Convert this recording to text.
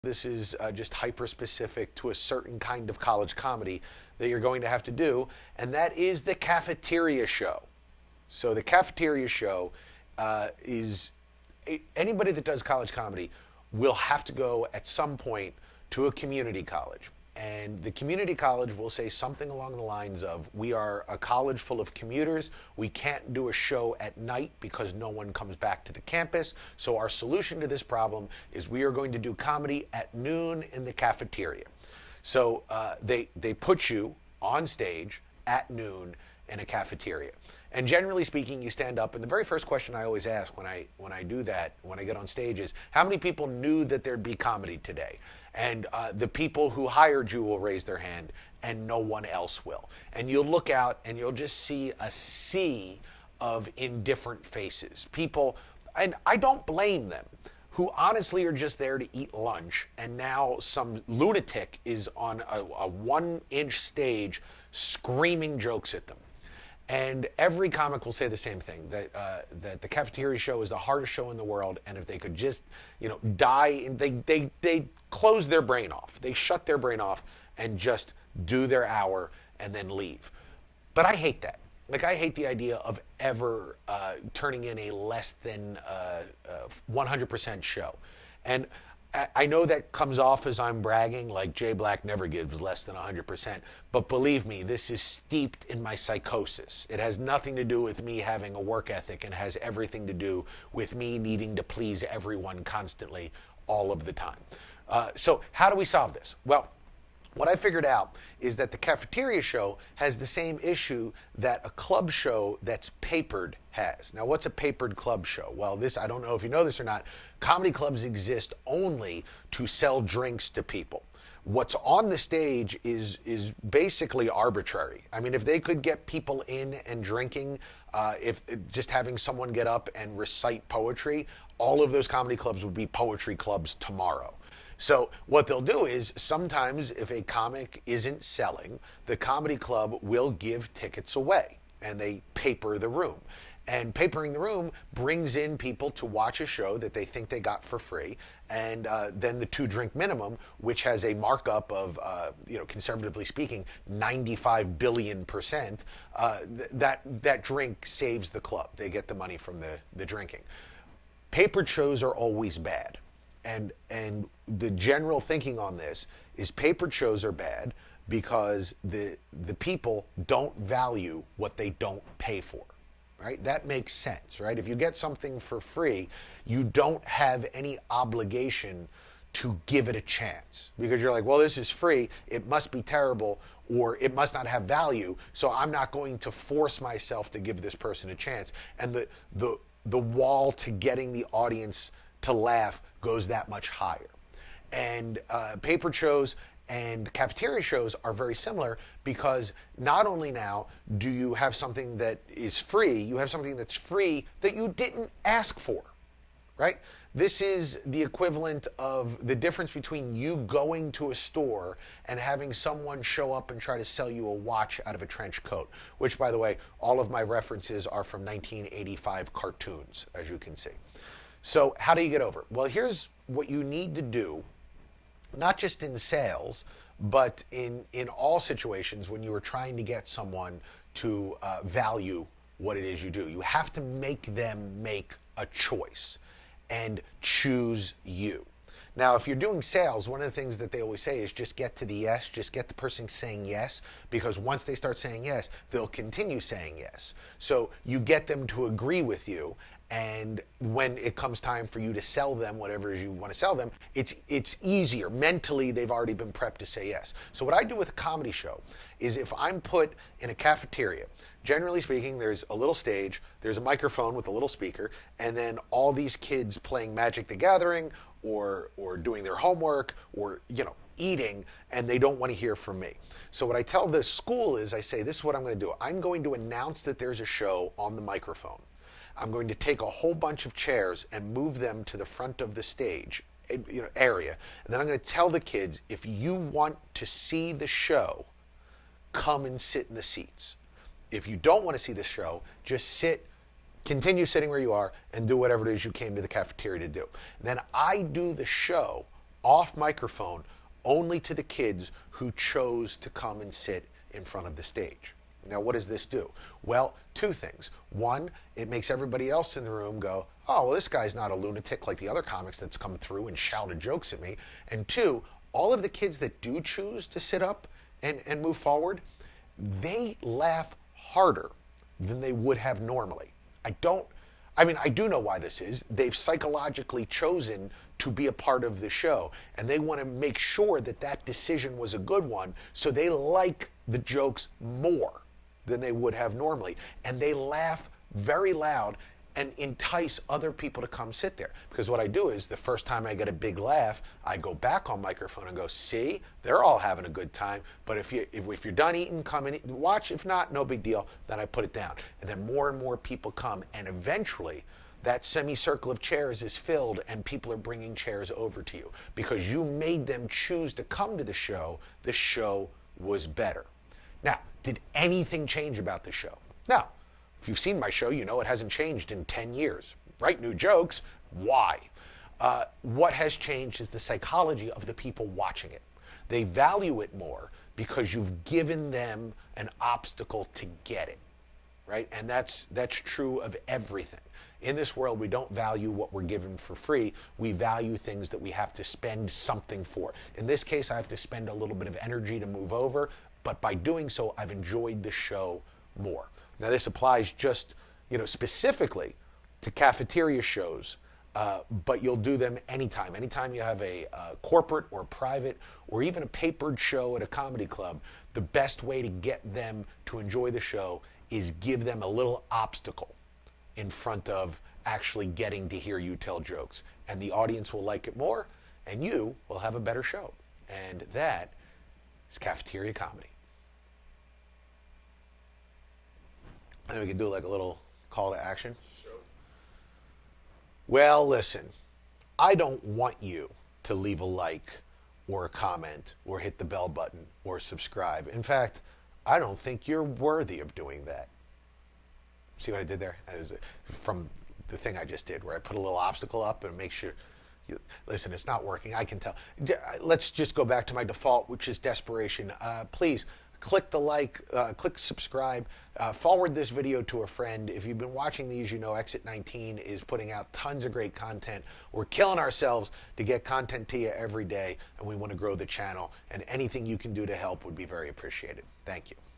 This is just hyper-specific to a certain kind of college comedy that you're going to have to do, and that is the Cafeteria show. So the Cafeteria show is anybody that does college comedy will have to go at some point to a community college. And the community college will say something along the lines of, we are a college full of commuters. We can't do a show at night because no one comes back to the campus. So our solution to this problem is we are going to do comedy at noon in the cafeteria. So they put you on stage at noon in a cafeteria. And generally speaking, you stand up, and the very first question I always ask when I do that, when I get on stage, is how many people knew that there'd be comedy today? And the people who hired you will raise their hand, and no one else will. And you'll look out, and you'll just see a sea of indifferent faces. People, and I don't blame them, who honestly are just there to eat lunch, and now some lunatic is on a 1-inch stage screaming jokes at them. And every comic will say the same thing, that the Cafeteria show is the hardest show in the world, and if they could just, die, they close their brain off. They shut their brain off and just do their hour and then leave. But I hate that. Like, I hate the idea of ever turning in a less than 100% show. And I know that comes off as I'm bragging, like Jay Black never gives less than 100%. But believe me, this is steeped in my psychosis. It has nothing to do with me having a work ethic, and has everything to do with me needing to please everyone constantly, all of the time. So how do we solve this? Well, what I figured out is that the Cafeteria show has the same issue that a club show that's papered has. Now, what's a papered club show? Well, I don't know if you know this or not, comedy clubs exist only to sell drinks to people. What's on the stage is basically arbitrary. I mean, if they could get people in and drinking, if just having someone get up and recite poetry, all of those comedy clubs would be poetry clubs tomorrow. So what they'll do is, sometimes if a comic isn't selling, the comedy club will give tickets away, and they paper the room. And papering the room brings in people to watch a show that they think they got for free, and then the 2-drink minimum, which has a markup of, conservatively speaking, 95 billion%. That drink saves the club. They get the money from the drinking. Papered shows are always bad. And the general thinking on this is papered shows are bad because the people don't value what they don't pay for, right? That makes sense, right? If you get something for free, you don't have any obligation to give it a chance, because you're like, well, this is free, it must be terrible, or it must not have value, so I'm not going to force myself to give this person a chance. And the wall to getting the audience to laugh goes that much higher. And papered shows and cafeteria shows are very similar, because not only now do you have something that is free, you have something that's free that you didn't ask for, right? This is the equivalent of the difference between you going to a store and having someone show up and try to sell you a watch out of a trench coat, which, by the way, all of my references are from 1985 cartoons, as you can see. So how do you get over it? Well, here's what you need to do, not just in sales, but in all situations when you are trying to get someone to value what it is you do. You have to make them make a choice and choose you. Now, if you're doing sales, one of the things that they always say is just get to the yes, just get the person saying yes, because once they start saying yes, they'll continue saying yes. So you get them to agree with you, and when it comes time for you to sell them whatever it is you want to sell them, it's easier. Mentally, they've already been prepped to say yes. So what I do with a comedy show is, if I'm put in a cafeteria, generally speaking, there's a little stage, there's a microphone with a little speaker, and then all these kids playing Magic the Gathering or doing their homework or, eating, and they don't want to hear from me. So what I tell the school is, I say, this is what I'm going to do. I'm going to announce that there's a show on the microphone. I'm going to take a whole bunch of chairs and move them to the front of the stage area. And then I'm going to tell the kids, if you want to see the show, come and sit in the seats. If you don't want to see the show, just continue sitting where you are and do whatever it is you came to the cafeteria to do. Then I do the show off microphone only to the kids who chose to come and sit in front of the stage. Now, what does this do? Well, two things. One, it makes everybody else in the room go, oh, well, this guy's not a lunatic like the other comics that's come through and shouted jokes at me. And two, all of the kids that do choose to sit up and move forward, they laugh harder than they would have normally. I do know why this is. They've psychologically chosen to be a part of the show, and they want to make sure that that decision was a good one, so they like the jokes more than they would have normally. And they laugh very loud and entice other people to come sit there. Because what I do is, the first time I get a big laugh, I go back on microphone and go, see, they're all having a good time. But if you're done eating, come and watch. If not, no big deal. Then I put it down. And then more and more people come, and eventually that semicircle of chairs is filled and people are bringing chairs over to you. Because you made them choose to come to the show was better. Now, did anything change about the show? No. If you've seen my show, you know it hasn't changed in 10 years. Write new jokes. Why? What has changed is the psychology of the people watching it. They value it more because you've given them an obstacle to get it, right? And that's true of everything. In this world, we don't value what we're given for free. We value things that we have to spend something for. In this case, I have to spend a little bit of energy to move over, but by doing so, I've enjoyed the show more. Now, this applies just, specifically to cafeteria shows, but you'll do them anytime. Anytime you have a corporate or private or even a papered show at a comedy club, the best way to get them to enjoy the show is give them a little obstacle in front of actually getting to hear you tell jokes. And the audience will like it more, and you will have a better show. And that is cafeteria comedy. And we can do like a little call to action. Sure. Well, listen, I don't want you to leave a like or a comment or hit the bell button or subscribe. In fact, I don't think you're worthy of doing that. See what I did there? That was from the thing I just did, where I put a little obstacle up and make sure. Listen, it's not working. I can tell. Let's just go back to my default, which is desperation. Please click the like, click subscribe, forward this video to a friend. If you've been watching these, you know Exit 19 is putting out tons of great content. We're killing ourselves to get content to you every day, and we want to grow the channel. And anything you can do to help would be very appreciated. Thank you.